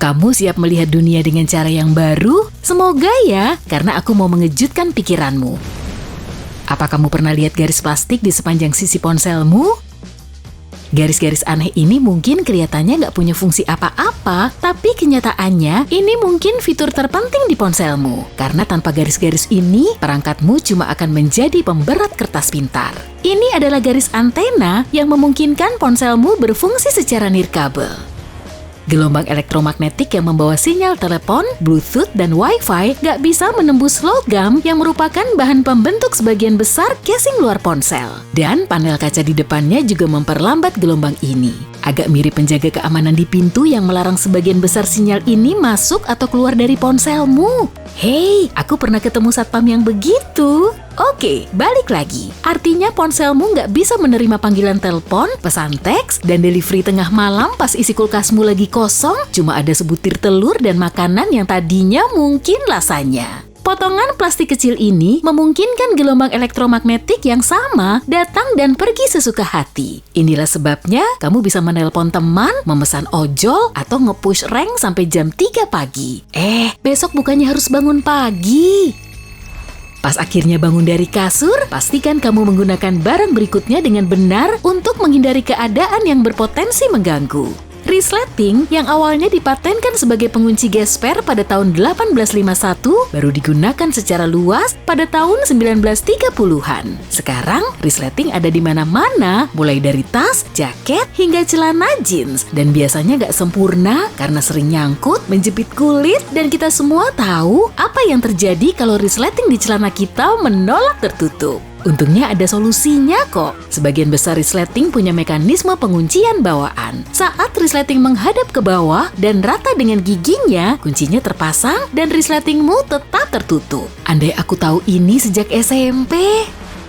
Kamu siap melihat dunia dengan cara yang baru? Semoga ya, karena aku mau mengejutkan pikiranmu. Apa kamu pernah lihat garis plastik di sepanjang sisi ponselmu? Garis-garis aneh ini mungkin kelihatannya nggak punya fungsi apa-apa, tapi kenyataannya ini mungkin fitur terpenting di ponselmu. Karena tanpa garis-garis ini, perangkatmu cuma akan menjadi pemberat kertas pintar. Ini adalah garis antena yang memungkinkan ponselmu berfungsi secara nirkabel. Gelombang elektromagnetik yang membawa sinyal telepon, Bluetooth, dan Wi-Fi nggak bisa menembus logam yang merupakan bahan pembentuk sebagian besar casing luar ponsel. Dan panel kaca di depannya juga memperlambat gelombang ini. Agak mirip penjaga keamanan di pintu yang melarang sebagian besar sinyal ini masuk atau keluar dari ponselmu. Hei, aku pernah ketemu satpam yang begitu. Oke, balik lagi. Artinya ponselmu nggak bisa menerima panggilan telepon, pesan teks, dan delivery tengah malam pas isi kulkasmu lagi kosong, cuma ada sebutir telur dan makanan yang tadinya mungkin lasanya. Potongan plastik kecil ini memungkinkan gelombang elektromagnetik yang sama datang dan pergi sesuka hati. Inilah sebabnya kamu bisa menelpon teman, memesan ojol, atau nge-push rank sampai jam 3 pagi. Besok bukannya harus bangun pagi. Pas akhirnya bangun dari kasur, pastikan kamu menggunakan barang berikutnya dengan benar untuk menghindari keadaan yang berpotensi mengganggu. Resleting yang awalnya dipatenkan sebagai pengunci gesper pada tahun 1851 baru digunakan secara luas pada tahun 1930-an. Sekarang, resleting ada di mana-mana, mulai dari tas, jaket, hingga celana jeans. Dan biasanya nggak sempurna karena sering nyangkut, menjepit kulit, dan kita semua tahu apa yang terjadi kalau resleting di celana kita menolak tertutup. Untungnya ada solusinya kok. Sebagian besar resleting punya mekanisme penguncian bawaan. Saat resleting menghadap ke bawah dan rata dengan giginya, kuncinya terpasang dan resletingmu tetap tertutup. Andai aku tahu ini sejak SMP.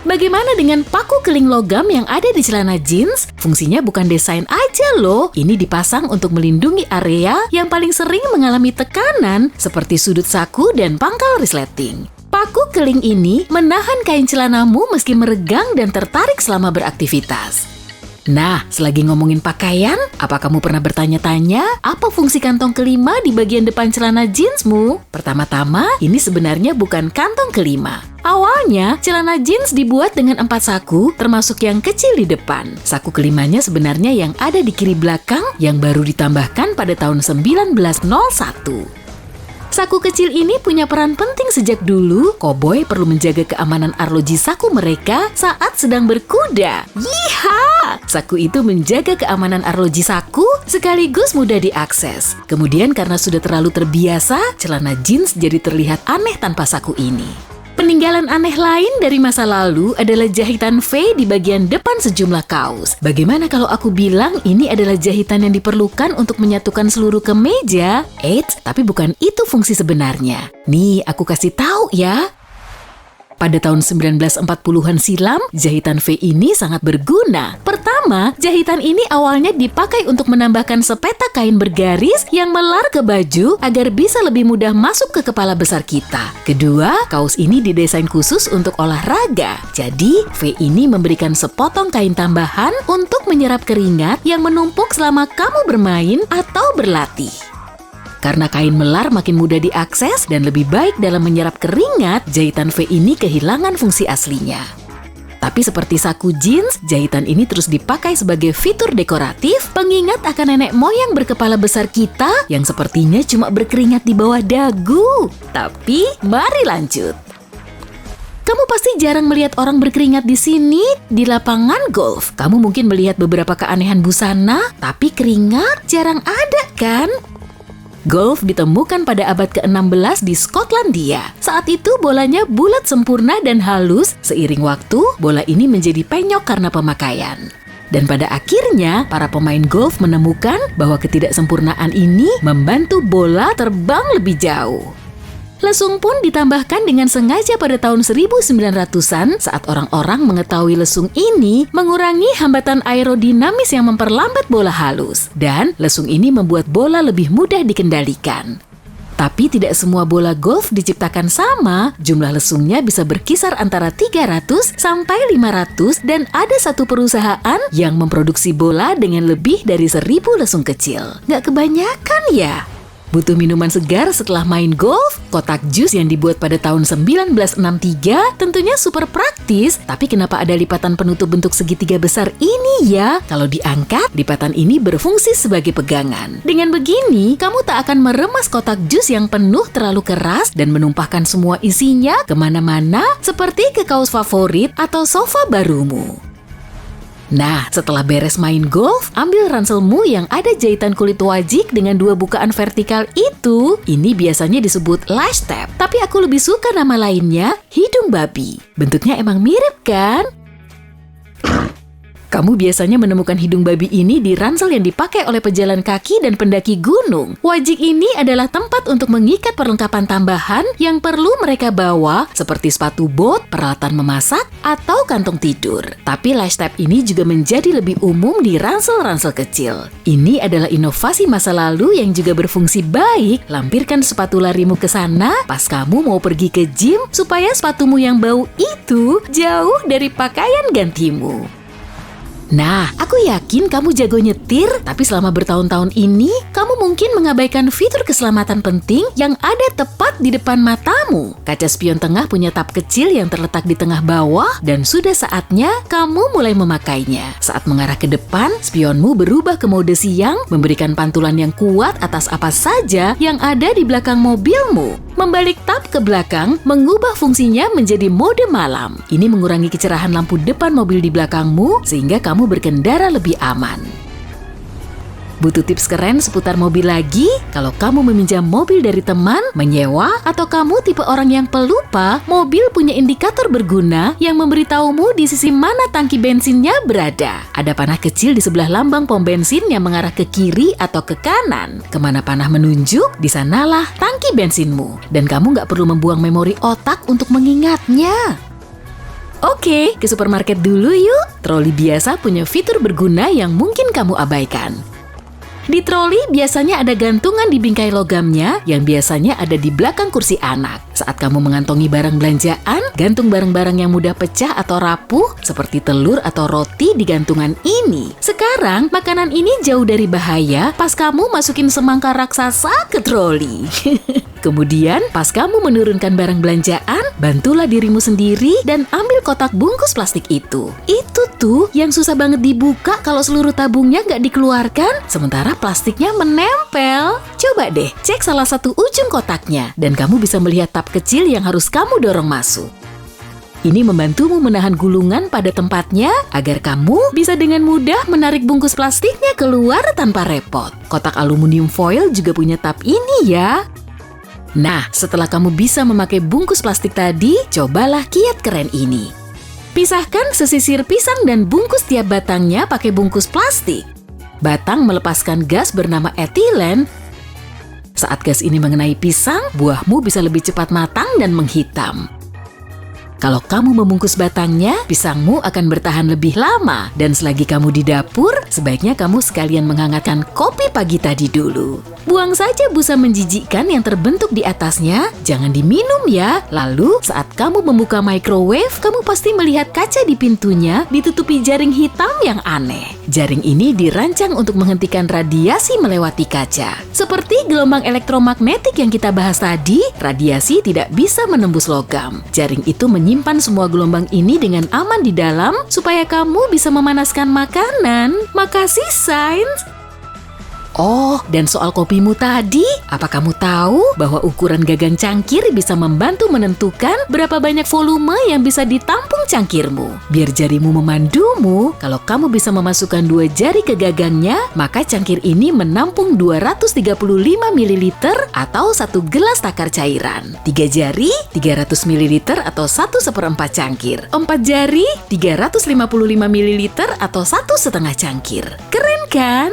Bagaimana dengan paku keling logam yang ada di celana jeans? Fungsinya bukan desain aja loh. Ini dipasang untuk melindungi area yang paling sering mengalami tekanan seperti sudut saku dan pangkal resleting. Paku keling ini menahan kain celanamu meski meregang dan tertarik selama beraktivitas. Nah, selagi ngomongin pakaian, apa kamu pernah bertanya-tanya apa fungsi kantong kelima di bagian depan celana jeansmu? Pertama-tama, ini sebenarnya bukan kantong kelima. Awalnya, celana jeans dibuat dengan 4 saku, termasuk yang kecil di depan. Saku kelimanya sebenarnya yang ada di kiri belakang yang baru ditambahkan pada tahun 1901. Saku kecil ini punya peran penting sejak dulu. Koboi perlu menjaga keamanan arloji saku mereka saat sedang berkuda. Yiha! Saku itu menjaga keamanan arloji saku sekaligus mudah diakses. Kemudian karena sudah terlalu terbiasa, celana jeans jadi terlihat aneh tanpa saku ini. Peninggalan aneh lain dari masa lalu adalah jahitan V di bagian depan sejumlah kaos. Bagaimana kalau aku bilang ini adalah jahitan yang diperlukan untuk menyatukan seluruh kemeja? Eits, tapi bukan itu fungsi sebenarnya. Nih, aku kasih tahu ya. Pada tahun 1940-an silam, jahitan V ini sangat berguna. Pertama, jahitan ini awalnya dipakai untuk menambahkan sepetak kain bergaris yang melar ke baju agar bisa lebih mudah masuk ke kepala besar kita. Kedua, kaos ini didesain khusus untuk olahraga. Jadi, V ini memberikan sepotong kain tambahan untuk menyerap keringat yang menumpuk selama kamu bermain atau berlatih. Karena kain melar makin mudah diakses dan lebih baik dalam menyerap keringat, jahitan V ini kehilangan fungsi aslinya. Tapi seperti saku jeans, jahitan ini terus dipakai sebagai fitur dekoratif, pengingat akan nenek moyang berkepala besar kita yang sepertinya cuma berkeringat di bawah dagu. Tapi, mari lanjut. Kamu pasti jarang melihat orang berkeringat di sini, di lapangan golf. Kamu mungkin melihat beberapa keanehan busana, tapi keringat jarang ada kan? Golf ditemukan pada abad ke-16 di Skotlandia. Saat itu bolanya bulat sempurna dan halus, seiring waktu bola ini menjadi penyok karena pemakaian. Dan pada akhirnya, para pemain golf menemukan bahwa ketidaksempurnaan ini membantu bola terbang lebih jauh. Lesung pun ditambahkan dengan sengaja pada tahun 1900-an saat orang-orang mengetahui lesung ini mengurangi hambatan aerodinamis yang memperlambat bola halus. Dan lesung ini membuat bola lebih mudah dikendalikan. Tapi tidak semua bola golf diciptakan sama, jumlah lesungnya bisa berkisar antara 300 sampai 500 dan ada satu perusahaan yang memproduksi bola dengan lebih dari 1000 lesung kecil. Nggak kebanyakan ya? Butuh minuman segar setelah main golf? Kotak jus yang dibuat pada tahun 1963 tentunya super praktis, tapi kenapa ada lipatan penutup bentuk segitiga besar ini ya? Kalau diangkat, lipatan ini berfungsi sebagai pegangan. Dengan begini, kamu tak akan meremas kotak jus yang penuh terlalu keras dan menumpahkan semua isinya kemana-mana seperti ke kaos favorit atau sofa barumu. Nah, setelah beres main golf, ambil ranselmu yang ada jahitan kulit wajik dengan 2 bukaan vertikal itu. Ini biasanya disebut lash tab, tapi aku lebih suka nama lainnya, hidung babi. Bentuknya emang mirip kan? Kamu biasanya menemukan hidung babi ini di ransel yang dipakai oleh pejalan kaki dan pendaki gunung. Wajik ini adalah tempat untuk mengikat perlengkapan tambahan yang perlu mereka bawa, seperti sepatu bot, peralatan memasak, atau kantong tidur. Tapi lash tab ini juga menjadi lebih umum di ransel-ransel kecil. Ini adalah inovasi masa lalu yang juga berfungsi baik. Lampirkan sepatu larimu ke sana pas kamu mau pergi ke gym supaya sepatumu yang bau itu jauh dari pakaian gantimu. Nah, aku yakin kamu jago nyetir, tapi selama bertahun-tahun ini, kamu mungkin mengabaikan fitur keselamatan penting yang ada tepat di depan matamu. Kaca spion tengah punya tap kecil yang terletak di tengah bawah, dan sudah saatnya kamu mulai memakainya. Saat mengarah ke depan, spionmu berubah ke mode siang, memberikan pantulan yang kuat atas apa saja yang ada di belakang mobilmu. Membalik tap ke belakang, mengubah fungsinya menjadi mode malam. Ini mengurangi kecerahan lampu depan mobil di belakangmu, sehingga kamu berkendara lebih aman. Butuh tips keren seputar mobil lagi? Kalau kamu meminjam mobil dari teman, menyewa, atau kamu tipe orang yang pelupa, mobil punya indikator berguna yang memberitahumu di sisi mana tangki bensinnya berada. Ada panah kecil di sebelah lambang pom bensin yang mengarah ke kiri atau ke kanan. Kemana panah menunjuk, di sanalah tangki bensinmu. Dan kamu nggak perlu membuang memori otak untuk mengingatnya. Oke, ke supermarket dulu yuk. Troli biasa punya fitur berguna yang mungkin kamu abaikan. Di troli biasanya ada gantungan di bingkai logamnya yang biasanya ada di belakang kursi anak. Saat kamu mengantongi barang belanjaan, gantung barang-barang yang mudah pecah atau rapuh seperti telur atau roti di gantungan ini. Sekarang, makanan ini jauh dari bahaya pas kamu masukin semangka raksasa ke troli. Kemudian, pas kamu menurunkan barang belanjaan, bantulah dirimu sendiri dan ambil kotak bungkus plastik itu. Itu tuh yang susah banget dibuka kalau seluruh tabungnya nggak dikeluarkan, sementara plastiknya menempel. Coba deh, cek salah satu ujung kotaknya, dan kamu bisa melihat tab kecil yang harus kamu dorong masuk. Ini membantumu menahan gulungan pada tempatnya agar kamu bisa dengan mudah menarik bungkus plastiknya keluar tanpa repot. Kotak aluminium foil juga punya tab ini ya. Nah, setelah kamu bisa memakai bungkus plastik tadi, cobalah kiat keren ini. Pisahkan sesisir pisang dan bungkus tiap batangnya pakai bungkus plastik. Batang melepaskan gas bernama etilen. Saat gas ini mengenai pisang, buahmu bisa lebih cepat matang dan menghitam. Kalau kamu membungkus batangnya, pisangmu akan bertahan lebih lama. Dan selagi kamu di dapur, sebaiknya kamu sekalian menghangatkan kopi pagi tadi dulu. Buang saja busa menjijikkan yang terbentuk di atasnya, jangan diminum ya. Lalu, saat kamu membuka microwave, kamu pasti melihat kaca di pintunya ditutupi jaring hitam yang aneh. Jaring ini dirancang untuk menghentikan radiasi melewati kaca. Seperti gelombang elektromagnetik yang kita bahas tadi, radiasi tidak bisa menembus logam. Jaring itu menyimpan semua gelombang ini dengan aman di dalam supaya kamu bisa memanaskan makanan. Makasih, sains! Oh, dan soal kopimu tadi, apa kamu tahu bahwa ukuran gagang cangkir bisa membantu menentukan berapa banyak volume yang bisa ditampung cangkirmu? Biar jarimu memandumu, kalau kamu bisa memasukkan 2 jari ke gagangnya, maka cangkir ini menampung 235 ml atau 1 gelas takar cairan. 3 jari, 300 ml atau 1/4 cangkir. 4 jari, 355 ml atau 1,5 cangkir. Keren kan?